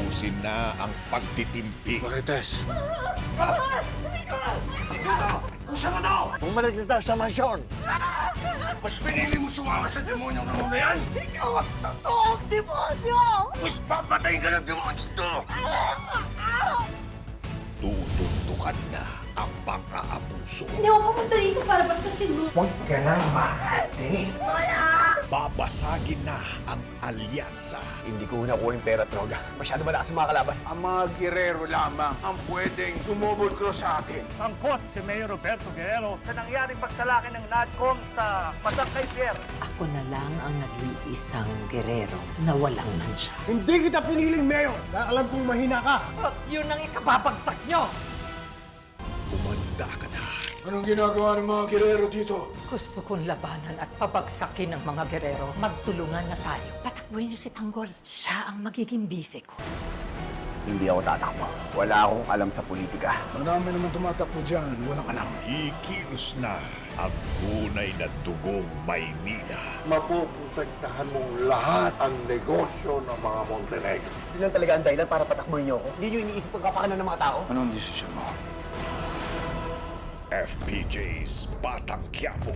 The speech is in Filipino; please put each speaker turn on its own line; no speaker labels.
Tapusin na ang pagtitimpi.
Marites!
Bumalik kita sa mansyon!
Mas pinili mo sumama sa demonyong na yan!
Ikaw ang totoong demonyo!
Mas papatayin ka ng demonyo to!
Tutuntukan na ang pang-aabuso.
Hindi ako pumunta dito para bastasin mo.
Huwag ka nang mahati!
Babasagin na ang alyansa.
Hindi ko nakuha yung pera at droga. Masyado malakas yung mga kalaban.
Ang mga girero lamang ang pwedeng tumubol cross sa atin.
Angkot si Mayor Roberto Guerrero sa nangyaring pagsalaki ng NADCOM sa Pasangkay Pier.
Ako na lang ang nag-iisang gerero na walang mansya.
Hindi kita piniling mayor dahil alam kong mahina ka!
At yun ang ikababagsak nyo!
Umanda ka na.
Anong ginagawa ng mga girero dito?
Gusto kong labanan at pabagsakin ng mga gerero. Magtulungan na tayo. Patakbuhin niyo si Tanggol. Siya ang magiging bise ko.
Hindi ako tatakbo. Wala akong alam sa politika.
Marami naman tumatakbo dyan. Walang alam.
Kikilos na ang tunay na dugong Maynila.
Mapuprotektahan mong lahat ang negosyo ng mga Montenegro.
Hindi lang talaga ang dahilan para patakbuhin niyo ako. Hindi niyo iniisip pagkapakanan ng mga tao.
Anong desisyon mo?
FPJ's Batang Quiapo.